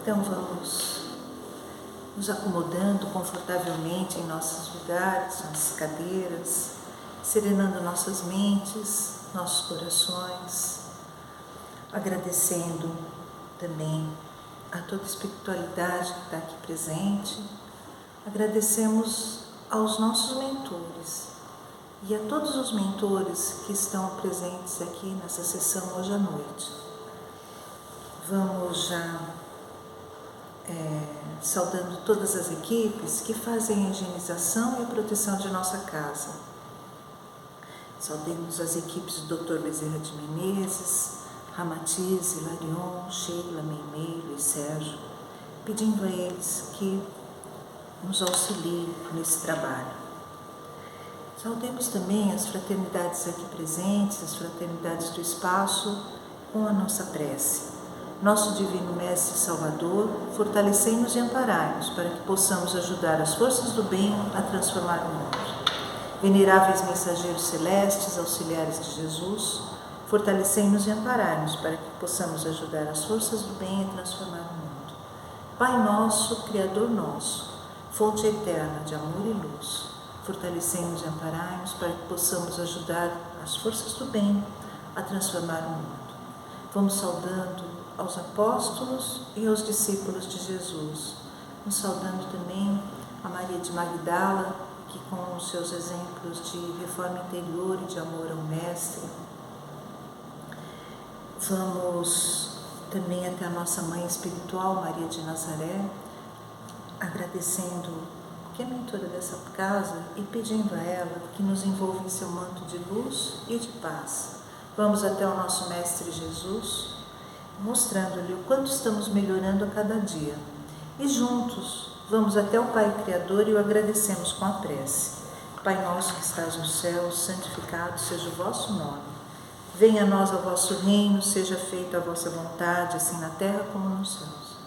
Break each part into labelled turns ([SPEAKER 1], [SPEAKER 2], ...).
[SPEAKER 1] Então vamos nos acomodando confortavelmente em nossos lugares, nossas cadeiras, serenando nossas mentes, nossos corações, agradecendo também a toda a espiritualidade que está aqui presente. Agradecemos aos nossos mentores e a todos os mentores que estão presentes aqui nessa sessão hoje à noite. Vamos já saudando todas as equipes que fazem a higienização e a proteção de nossa casa. Saudemos as equipes do Dr. Bezerra de Menezes, Ramatiz, Hilarion, Sheila, Meimeiro e Sérgio, pedindo a eles que nos auxiliem nesse trabalho. Saudemos também as fraternidades aqui presentes, as fraternidades do espaço, com a nossa prece. Nosso Divino Mestre Salvador, fortalecei-nos e amparai-nos para que possamos ajudar as forças do bem a transformar o mundo. Veneráveis mensageiros celestes, auxiliares de Jesus, fortalecei-nos e amparai-nos para que possamos ajudar as forças do bem a transformar o mundo. Pai nosso, Criador nosso, fonte eterna de amor e luz, fortalecei-nos e amparai-nos para que possamos ajudar as forças do bem a transformar o mundo. Vamos saudando aos apóstolos e aos discípulos de Jesus, nos saudando também a Maria de Magdala, que com os seus exemplos de reforma interior e de amor ao Mestre. Vamos também até a nossa mãe espiritual, Maria de Nazaré, agradecendo que é mentora dessa casa e pedindo a ela que nos envolva em seu manto de luz e de paz. Vamos até o nosso Mestre Jesus, mostrando-lhe o quanto estamos melhorando a cada dia. E juntos, vamos até o Pai Criador e o agradecemos com a prece. Pai nosso que estás no céu, santificado seja o vosso nome. Venha a nós o vosso reino, seja feita a vossa vontade, assim na terra como nos céus.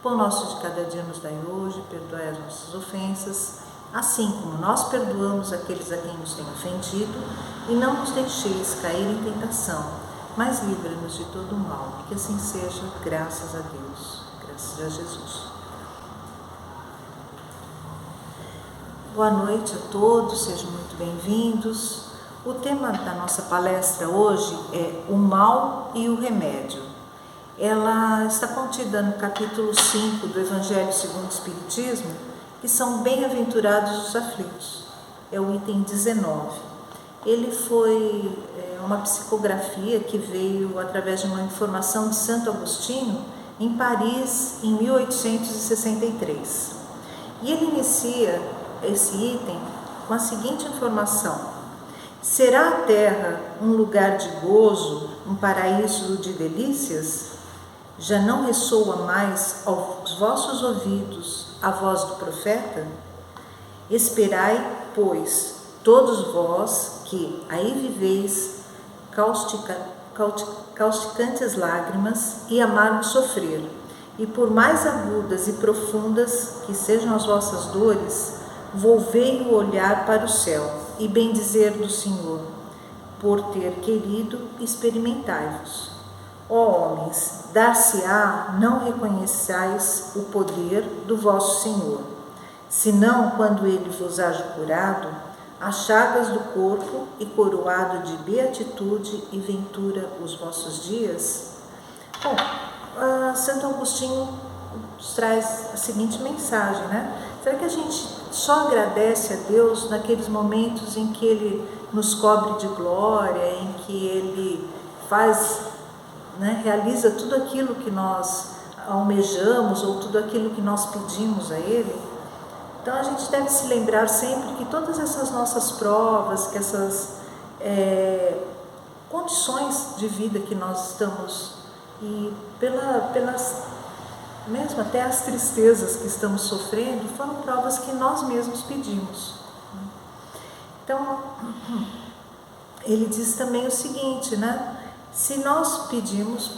[SPEAKER 1] Pão nosso de cada dia nos dai hoje, perdoai as nossas ofensas, assim como nós perdoamos aqueles a quem nos têm ofendido, e não nos deixeis cair em tentação, mas livra-nos de todo o mal, que assim seja, graças a Deus, graças a Jesus. Boa noite a todos, sejam muito bem-vindos. O tema da nossa palestra hoje é o mal e o remédio. Ela está contida no capítulo 5 do Evangelho segundo o Espiritismo, que são bem-aventurados os aflitos. É o item 19. Ele foi uma psicografia que veio através de uma informação de Santo Agostinho em Paris em 1863. E ele inicia esse item com a seguinte informação: será a terra um lugar de gozo, um paraíso de delícias? Já não ressoa mais aos vossos ouvidos a voz do profeta? Esperai, pois, todos vós que aí viveis causticantes lágrimas e amargo sofrer, e por mais agudas e profundas que sejam as vossas dores, volvei o olhar para o céu e bendizer do Senhor, por ter querido, experimentai-vos. Ó homens, dar-se-á, não reconheçais o poder do vosso Senhor, senão quando ele vos haja curado as chagas do corpo e coroado de beatitude e ventura os vossos dias? Bom, Santo Agostinho nos traz a seguinte mensagem, né? Será que a gente só agradece a Deus naqueles momentos em que Ele nos cobre de glória, em que Ele faz, realiza tudo aquilo que nós almejamos ou tudo aquilo que nós pedimos a Ele? Então a gente deve se lembrar sempre que todas essas nossas provas, que essas condições de vida que nós estamos, e pelas mesmo até as tristezas que estamos sofrendo, foram provas que nós mesmos pedimos. Então, ele diz também o seguinte, se nós pedimos,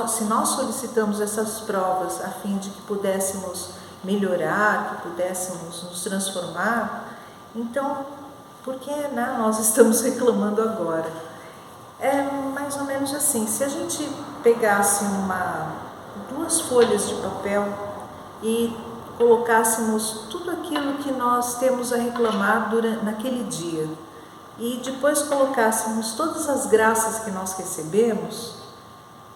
[SPEAKER 1] se nós solicitamos essas provas a fim de que pudéssemos melhorar, que pudéssemos nos transformar, então, por que nós estamos reclamando agora? É mais ou menos assim, se a gente pegasse duas folhas de papel e colocássemos tudo aquilo que nós temos a reclamar naquele dia e depois colocássemos todas as graças que nós recebemos,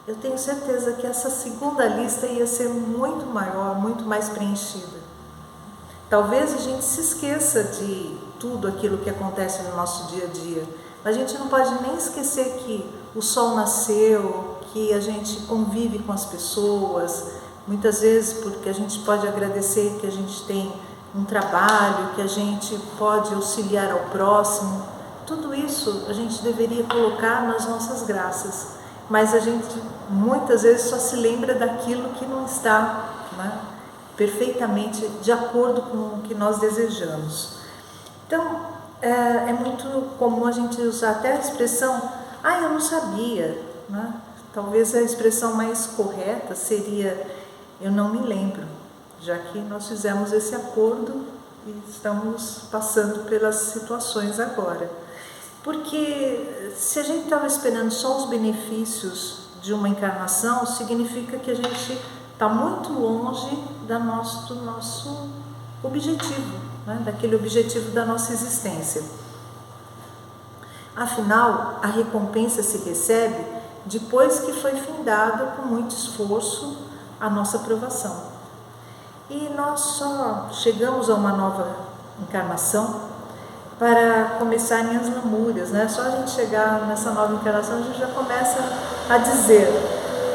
[SPEAKER 1] eu tenho certeza que essa segunda lista ia ser muito maior, muito mais preenchida. Talvez a gente se esqueça de tudo aquilo que acontece no nosso dia a dia, mas a gente não pode nem esquecer que o sol nasceu, que a gente convive com as pessoas, muitas vezes porque a gente pode agradecer que a gente tem um trabalho, que a gente pode auxiliar ao próximo. Tudo isso a gente deveria colocar nas nossas graças, mas a gente muitas vezes só se lembra daquilo que não está, né, perfeitamente de acordo com o que nós desejamos. Então, é muito comum a gente usar até a expressão, eu não sabia, né? Talvez a expressão mais correta seria, eu não me lembro, já que nós fizemos esse acordo e estamos passando pelas situações agora. Porque se a gente estava esperando só os benefícios de uma encarnação, significa que a gente está muito longe do nosso objetivo, né? Daquele objetivo da nossa existência. Afinal, a recompensa se recebe depois que foi findada com muito esforço a nossa aprovação. E nós só chegamos a uma nova encarnação para começarem as lamúrias, né? Só a gente chegar nessa nova encarnação, a gente já começa a dizer,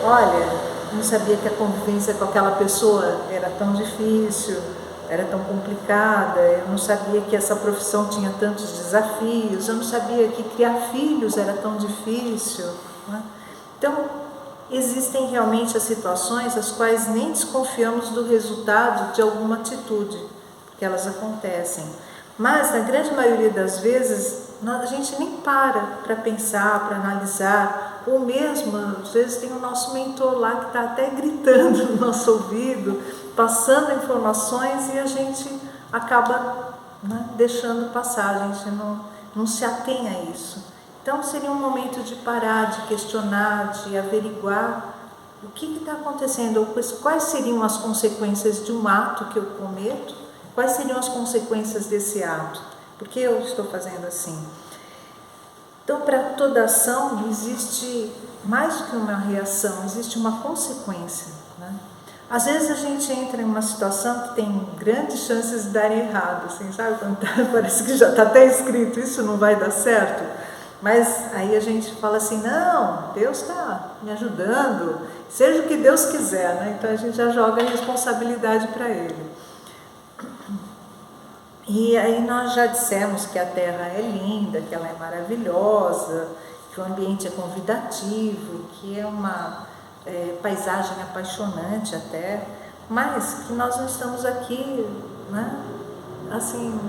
[SPEAKER 1] olha, não sabia que a convivência com aquela pessoa era tão difícil, era tão complicada, eu não sabia que essa profissão tinha tantos desafios, eu não sabia que criar filhos era tão difícil, né? Então, existem realmente as situações as quais nem desconfiamos do resultado de alguma atitude, porque elas acontecem. Mas, na grande maioria das vezes, a gente nem para pensar, para analisar, ou mesmo, às vezes tem o nosso mentor lá que está até gritando no nosso ouvido, passando informações e a gente acaba, né, deixando passar, a gente não se atém a isso. Então, seria um momento de parar, de questionar, de averiguar o que está acontecendo, ou quais seriam as consequências de um ato que eu cometo. Quais seriam as consequências desse ato? Por que eu estou fazendo assim? Então, para toda ação existe mais do que uma reação, existe uma consequência, né? Às vezes a gente entra em uma situação que tem grandes chances de dar errado, assim, sabe? Quando parece que já está até escrito, isso não vai dar certo. Mas aí a gente fala assim, não, Deus está me ajudando, seja o que Deus quiser, né? Então a gente já joga a responsabilidade para Ele. E aí nós já dissemos que a Terra é linda, que ela é maravilhosa, que o ambiente é convidativo, que é uma paisagem apaixonante até, mas que nós não estamos aqui, né, assim,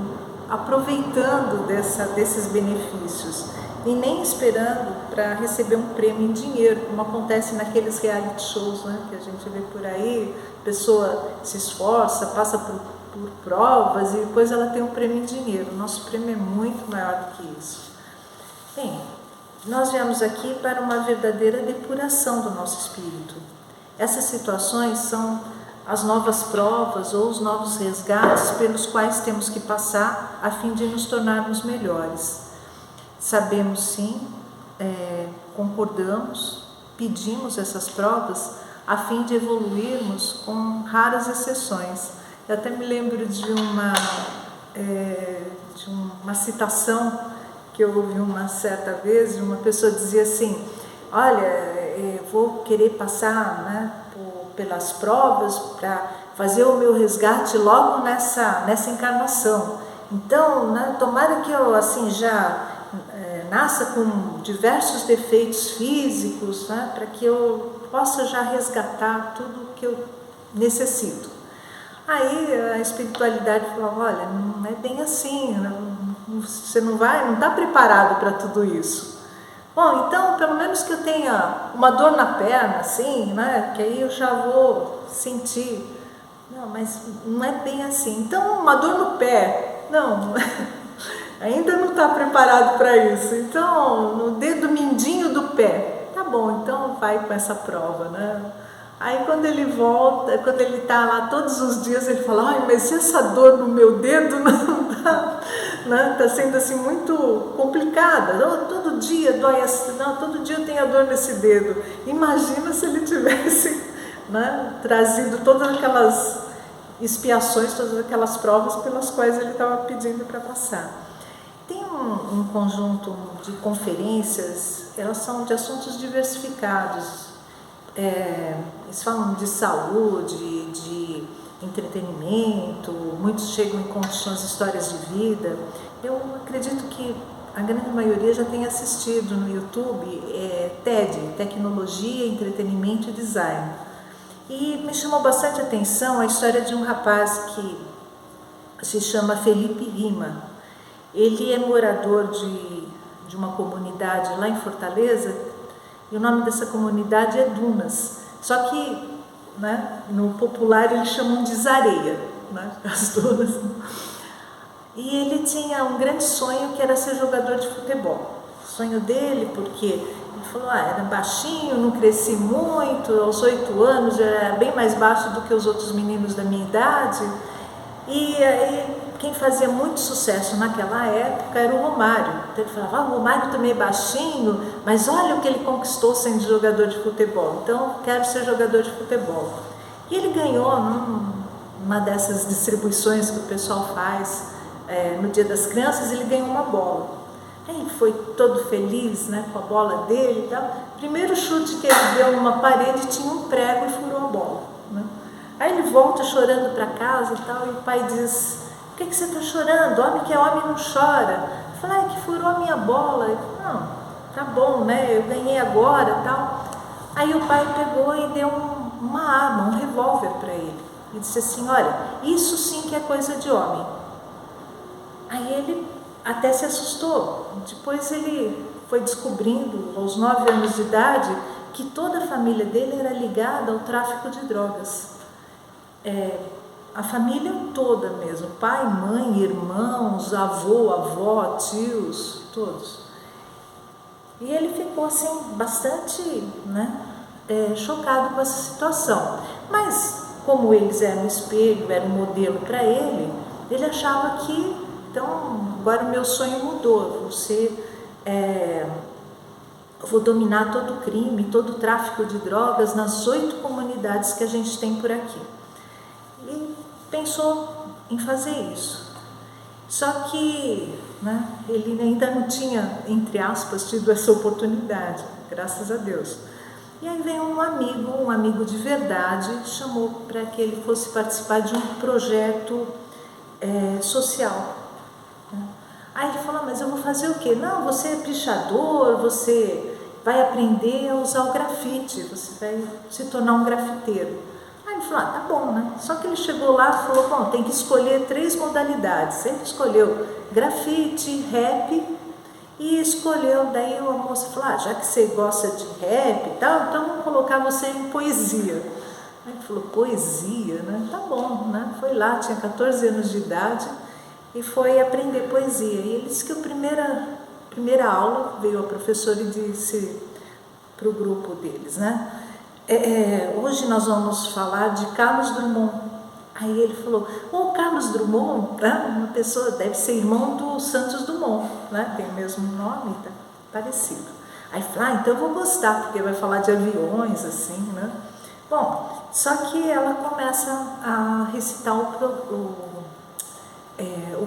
[SPEAKER 1] aproveitando desses benefícios e nem esperando para receber um prêmio em dinheiro, como acontece naqueles reality shows, né, que a gente vê por aí, a pessoa se esforça, passa por provas e depois ela tem um prêmio em dinheiro. O nosso prêmio é muito maior do que isso. Bem, nós viemos aqui para uma verdadeira depuração do nosso espírito. Essas situações são as novas provas ou os novos resgates pelos quais temos que passar a fim de nos tornarmos melhores. Sabemos sim, concordamos, pedimos essas provas a fim de evoluirmos com raras exceções. Eu até me lembro de uma citação que eu ouvi uma certa vez, uma pessoa dizia assim, olha, vou querer passar, né, pelas provas para fazer o meu resgate logo nessa encarnação. Então, né, tomara que eu assim já nasça com diversos defeitos físicos, né, para que eu possa já resgatar tudo o que eu necessito. Aí a espiritualidade falava, olha, não é bem assim, você não está preparado para tudo isso. Bom, então pelo menos que eu tenha uma dor na perna, assim, né, que aí eu já vou sentir. Não, mas não é bem assim. Então uma dor no pé, não, ainda não está preparado para isso. Então no dedo mindinho do pé, tá bom, então vai com essa prova, né? Aí quando ele volta, quando ele está lá todos os dias, ele fala, ai, mas essa dor no meu dedo não está, né? Tá sendo assim muito complicada. Todo dia dói assim, não, todo dia eu tenho a dor nesse dedo. Imagina se ele tivesse, né, trazido todas aquelas expiações, todas aquelas provas pelas quais ele estava pedindo para passar. Tem um conjunto de conferências, elas são de assuntos diversificados. Eles falam de saúde, de entretenimento, muitos chegam e contam suas histórias de vida. Eu acredito que a grande maioria já tem assistido no YouTube TED, Tecnologia, Entretenimento e Design. E me chamou bastante atenção a história de um rapaz que se chama Felipe Rima. Ele é morador de uma comunidade lá em Fortaleza, e o nome dessa comunidade é Dunas. Só que, né, no popular eles chamam de Zareia, né, as dunas. E ele tinha um grande sonho, que era ser jogador de futebol. O sonho dele, porque ele falou, era baixinho, não cresci muito, aos 8 anos já era bem mais baixo do que os outros meninos da minha idade. E aí, quem fazia muito sucesso naquela época era o Romário. Então ele falava, o Romário também é baixinho, mas olha o que ele conquistou sendo jogador de futebol, então quero ser jogador de futebol. E ele ganhou numa dessas distribuições que o pessoal faz no Dia das Crianças, ele ganhou uma bola. Aí ele foi todo feliz, né, com a bola dele e tal. Primeiro chute que ele deu numa parede, tinha um prego e furou a bola, né? Aí ele volta chorando para casa e tal, e o pai diz, por que você está chorando? Homem que é homem não chora. Eu falei, que furou a minha bola. Ele falou, não, tá bom, né, eu ganhei agora e tal. Aí o pai pegou e deu uma arma, um revólver para ele. E disse assim, olha, isso sim que é coisa de homem. Aí ele até se assustou. Depois ele foi descobrindo, aos 9 anos de idade, que toda a família dele era ligada ao tráfico de drogas. A família toda mesmo, pai, mãe, irmãos, avô, avó, tios, todos. E ele ficou assim, bastante, né, chocado com essa situação. Mas, como eles eram um espelho, era um modelo para ele, ele achava que, então, agora o meu sonho mudou, vou dominar todo o crime, todo o tráfico de drogas nas 8 comunidades que a gente tem por aqui. E pensou em fazer isso. Só que, né, ele ainda não tinha, entre aspas, tido essa oportunidade, graças a Deus. E aí veio um amigo de verdade, chamou para que ele fosse participar de um projeto social. Aí ele falou, mas eu vou fazer o quê? Não, você é pichador, você vai aprender a usar o grafite, você vai se tornar um grafiteiro. Aí ele falou, tá bom, né? Só que ele chegou lá e falou, bom, tem que escolher 3 modalidades. Ele escolheu grafite, rap e escolheu, daí a moça falou, já que você gosta de rap e tal, então vamos colocar você em poesia. Aí ele falou, poesia, né? Tá bom, né? Foi lá, tinha 14 anos de idade e foi aprender poesia. E ele disse que a primeira aula veio a professora e disse para o grupo deles, né? Hoje nós vamos falar de Carlos Drummond. Aí ele falou, Carlos Drummond, né? Uma pessoa, deve ser irmão do Santos Dumont, né? Tem o mesmo nome, tá parecido. Aí falou, então eu vou gostar, porque vai falar de aviões, assim, né? Bom, só que ela começa a recitar o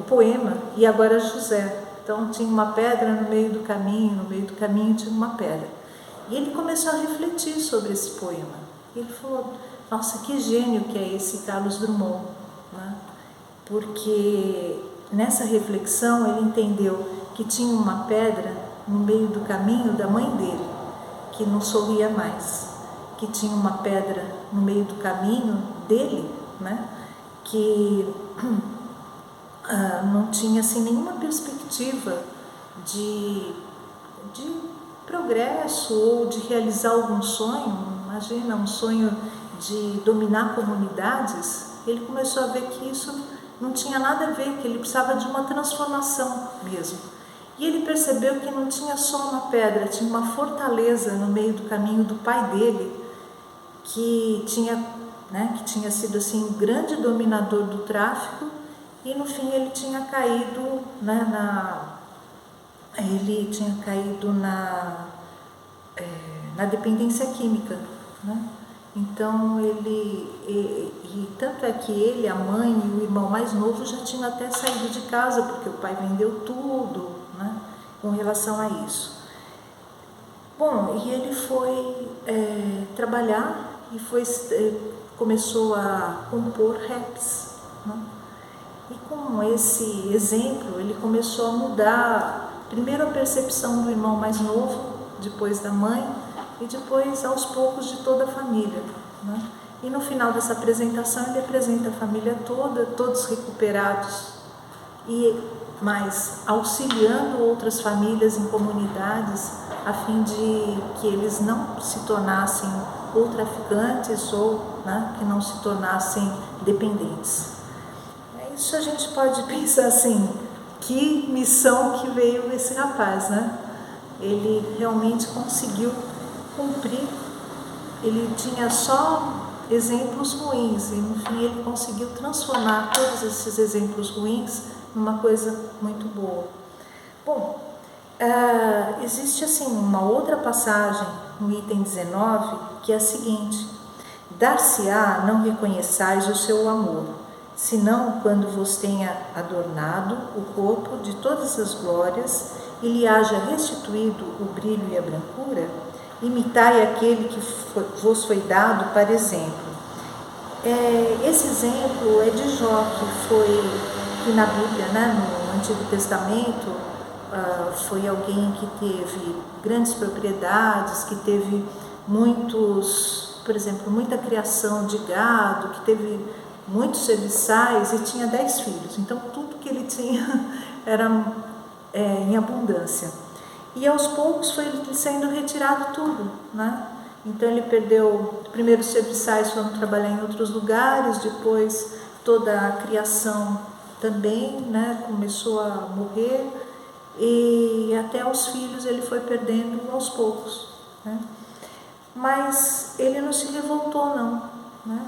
[SPEAKER 1] poema, e agora José. Então tinha uma pedra no meio do caminho tinha uma pedra. E ele começou a refletir sobre esse poema. E ele falou, nossa, que gênio que é esse Carlos Drummond, né? Porque nessa reflexão ele entendeu que tinha uma pedra no meio do caminho da mãe dele, que não sorria mais, que tinha uma pedra no meio do caminho dele, né? Que não tinha assim nenhuma perspectiva de progresso ou de realizar algum sonho. Imagina, um sonho de dominar comunidades. Ele começou a ver que isso não tinha nada a ver, que ele precisava de uma transformação mesmo. E ele percebeu que não tinha só uma pedra, tinha uma fortaleza no meio do caminho do pai dele, que tinha sido assim um grande dominador do tráfico, e no fim ele tinha caído, na dependência química, né? Então tanto é que ele, a mãe e o irmão mais novo já tinham até saído de casa, porque o pai vendeu tudo, né, com relação a isso. Bom, e ele foi trabalhar e começou a compor raps, né? E com esse exemplo ele começou a mudar primeiro a percepção do irmão mais novo, depois da mãe e depois aos poucos de toda a família, né? E no final dessa apresentação ele apresenta a família toda, todos recuperados, mas auxiliando outras famílias em comunidades a fim de que eles não se tornassem ou traficantes ou, né, que não se tornassem dependentes. Isso a gente pode pensar assim, que missão que veio esse rapaz, né? Ele realmente conseguiu cumprir, ele tinha só exemplos ruins e no fim ele conseguiu transformar todos esses exemplos ruins numa coisa muito boa. Bom, existe assim uma outra passagem no item 19 que é a seguinte: dar-se-á não reconheçais o seu amor, senão quando vos tenha adornado o corpo de todas as glórias e lhe haja restituído o brilho e a brancura, imitai aquele que vos foi dado para exemplo. Esse exemplo é de Jó, que na Bíblia, né, no Antigo Testamento, foi alguém que teve grandes propriedades, que teve por exemplo, muita criação de gado, que teve muitos serviçais e tinha 10 filhos. Então tudo que ele tinha era em abundância. E aos poucos foi sendo retirado tudo, né? Então ele perdeu, primeiro os serviçais foram trabalhar em outros lugares, depois toda a criação também, né, começou a morrer, e até os filhos ele foi perdendo aos poucos, né? Mas ele não se revoltou não, né?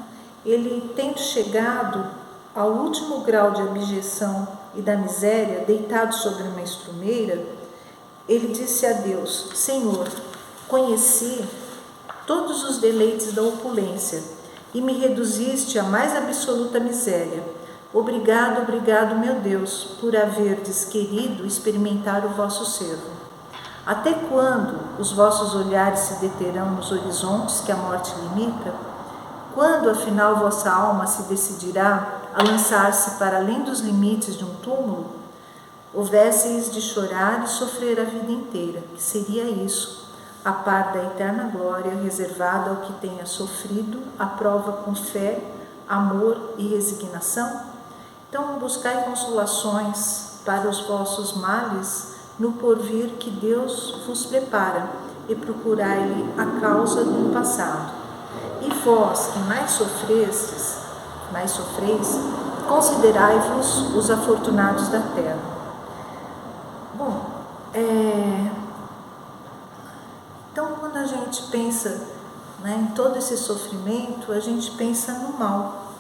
[SPEAKER 1] Ele, tendo chegado ao último grau de abjeção e da miséria, deitado sobre uma estrumeira, ele disse a Deus: Senhor, conheci todos os deleites da opulência e me reduziste à mais absoluta miséria. Obrigado, obrigado, meu Deus, por haverdes querido experimentar o vosso servo. Até quando os vossos olhares se deterão nos horizontes que a morte limita? Quando, afinal, vossa alma se decidirá a lançar-se para além dos limites de um túmulo? Houvesseis de chorar e sofrer a vida inteira, que seria isso, a par da eterna glória reservada ao que tenha sofrido a prova com fé, amor e resignação? Então, buscai consolações para os vossos males no porvir que Deus vos prepara, e procurai-lhe a causa do passado. E vós, que mais sofreis, considerai-vos os afortunados da terra. Bom, então quando a gente pensa, né, em todo esse sofrimento, a gente pensa no mal,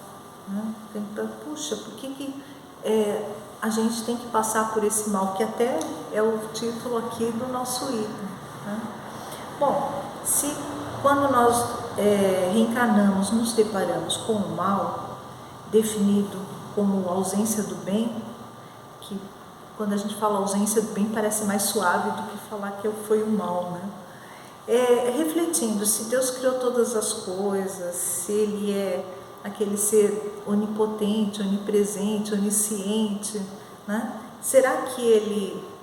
[SPEAKER 1] né? Puxa, por que a gente tem que passar por esse mal, que até é o título aqui do nosso item, né? Bom, se quando nós reencarnamos, nos deparamos com o mal, definido como ausência do bem, que quando a gente fala ausência do bem parece mais suave do que falar que foi o mal, né? Refletindo, se Deus criou todas as coisas, se Ele é aquele ser onipotente, onipresente, onisciente, né? Será que Ele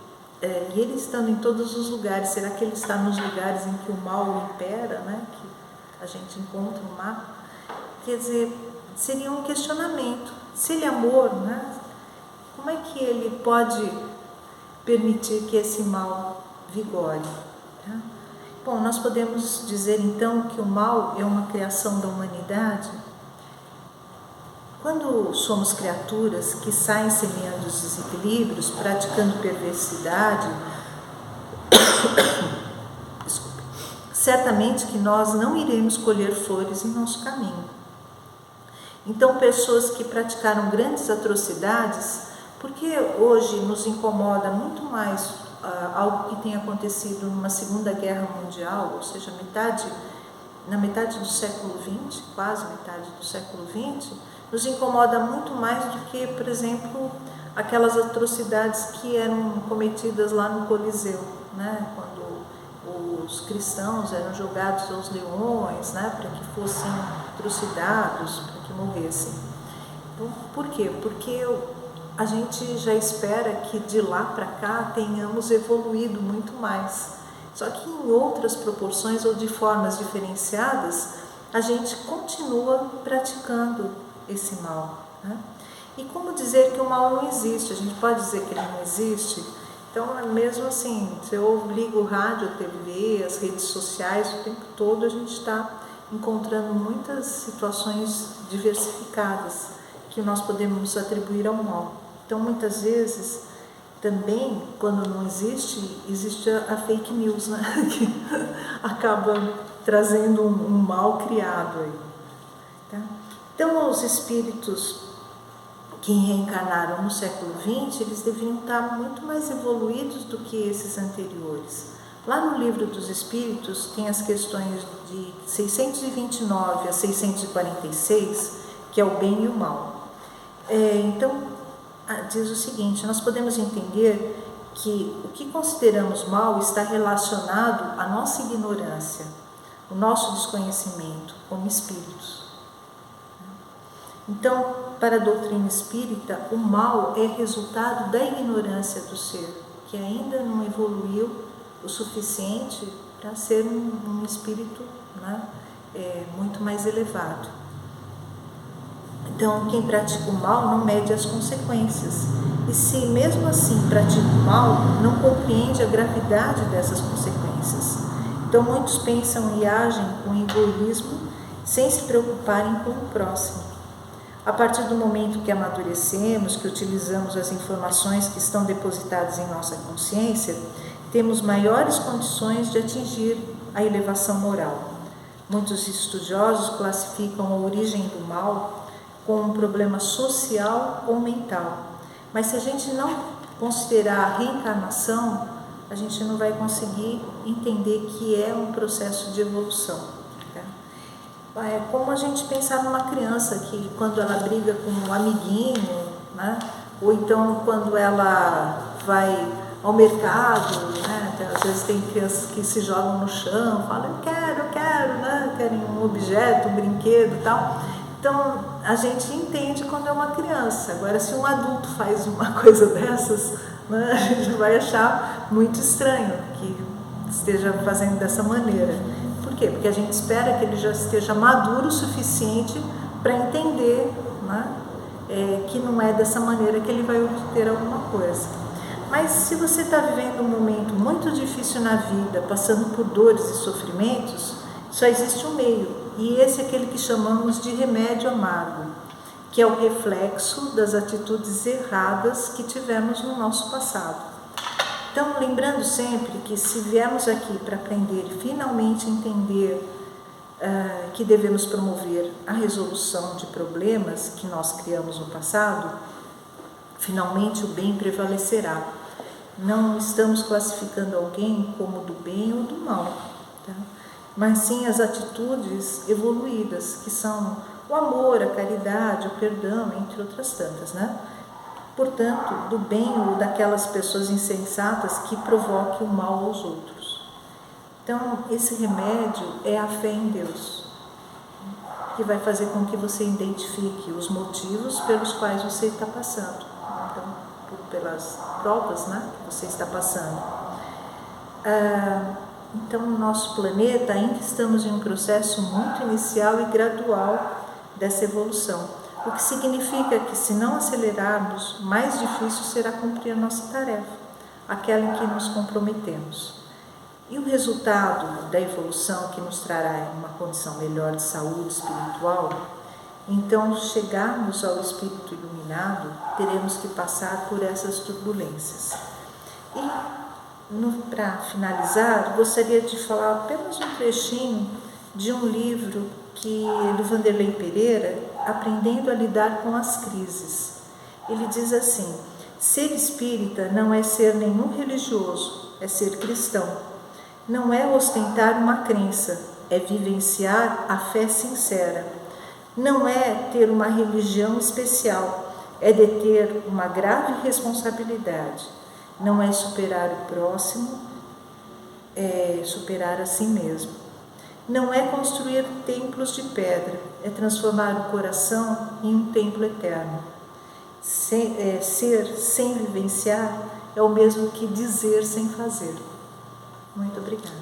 [SPEAKER 1] estando em todos os lugares, será que Ele está nos lugares em que o mal impera, né? Que a gente encontra o mal? Quer dizer, seria um questionamento. Se Ele é amor, né? Como é que Ele pode permitir que esse mal vigore? Tá? Bom, nós podemos dizer então que o mal é uma criação da humanidade. Quando somos criaturas que saem semeando os desequilíbrios, praticando perversidade, certamente que nós não iremos colher flores em nosso caminho. Então, pessoas que praticaram grandes atrocidades, porque hoje nos incomoda muito mais algo que tem acontecido numa Segunda Guerra Mundial, ou seja, na metade do século XX, quase metade do século XX, nos incomoda muito mais do que, por exemplo, aquelas atrocidades que eram cometidas lá no Coliseu, né? Quando os cristãos eram jogados aos leões, né? Para que fossem trucidados, para que morressem. Então, por quê? Porque a gente já espera que de lá para cá tenhamos evoluído muito mais. Só que em outras proporções ou de formas diferenciadas, a gente continua praticando esse mal, né? E como dizer que o mal não existe? A gente pode dizer que ele não existe? Então, mesmo assim, se eu ligo o rádio, a TV, as redes sociais, o tempo todo a gente está encontrando muitas situações diversificadas que nós podemos atribuir ao mal. Então, muitas vezes, também, quando não existe a fake news, né? Que acaba trazendo um mal criado aí. Tá? Então, os espíritos que reencarnaram no século XX, eles deveriam estar muito mais evoluídos do que esses anteriores. Lá no Livro dos Espíritos tem as questões de 629 a 646, que é o bem e o mal. Então, diz o seguinte: nós podemos entender que o que consideramos mal está relacionado à nossa ignorância, o nosso desconhecimento como espíritos. Então, para a doutrina espírita, o mal é resultado da ignorância do ser, que ainda não evoluiu o suficiente para ser um espírito, né, muito mais elevado. Então, quem pratica o mal não mede as consequências. E se mesmo assim pratica o mal, não compreende a gravidade dessas consequências. Então, muitos pensam e agem com egoísmo, sem se preocuparem com o próximo. A partir do momento que amadurecemos, que utilizamos as informações que estão depositadas em nossa consciência, temos maiores condições de atingir a elevação moral. Muitos estudiosos classificam a origem do mal como um problema social ou mental. Mas se a gente não considerar a reencarnação, a gente não vai conseguir entender que é um processo de evolução. É como a gente pensar numa criança que quando ela briga com um amiguinho, né? Ou então quando ela vai ao mercado, né? Às vezes tem crianças que se jogam no chão, falam eu quero, né? Querem um objeto, um brinquedo e tal. Então a gente entende quando é uma criança. Agora, se um adulto faz uma coisa dessas, né? A gente vai achar muito estranho que esteja fazendo dessa maneira. Por quê? Porque a gente espera que ele já esteja maduro o suficiente para entender, né, que não é dessa maneira que ele vai obter alguma coisa. Mas se você está vivendo um momento muito difícil na vida, passando por dores e sofrimentos, só existe um meio, e esse é aquele que chamamos de remédio amargo, que é o reflexo das atitudes erradas que tivemos no nosso passado. Então, lembrando sempre que se viemos aqui para aprender e finalmente entender que devemos promover a resolução de problemas que nós criamos no passado, finalmente o bem prevalecerá. Não estamos classificando alguém como do bem ou do mal, tá? Mas sim as atitudes evoluídas, que são o amor, a caridade, o perdão, entre outras tantas, né? Portanto, do bem ou daquelas pessoas insensatas que provoquem o mal aos outros. Então, esse remédio é a fé em Deus, que vai fazer com que você identifique os motivos pelos quais você está passando, então, pelas provas, né, que você está passando. Então, no nosso planeta ainda estamos em um processo muito inicial e gradual dessa evolução. O que significa que, se não acelerarmos, mais difícil será cumprir a nossa tarefa, aquela em que nos comprometemos. E o resultado da evolução que nos trará uma condição melhor de saúde espiritual, então, chegarmos ao espírito iluminado, teremos que passar por essas turbulências. E Para finalizar, gostaria de falar apenas um trechinho de um livro do Vanderlei Pereira, Aprendendo a Lidar com as Crises. Ele diz assim: ser espírita não é ser nenhum religioso, é ser cristão. Não é ostentar uma crença, é vivenciar a fé sincera. Não é ter uma religião especial, é deter uma grave responsabilidade. Não é superar o próximo, é superar a si mesmo. Não é construir templos de pedra, é transformar o coração em um templo eterno. Ser sem vivenciar é o mesmo que dizer sem fazer. Muito obrigada.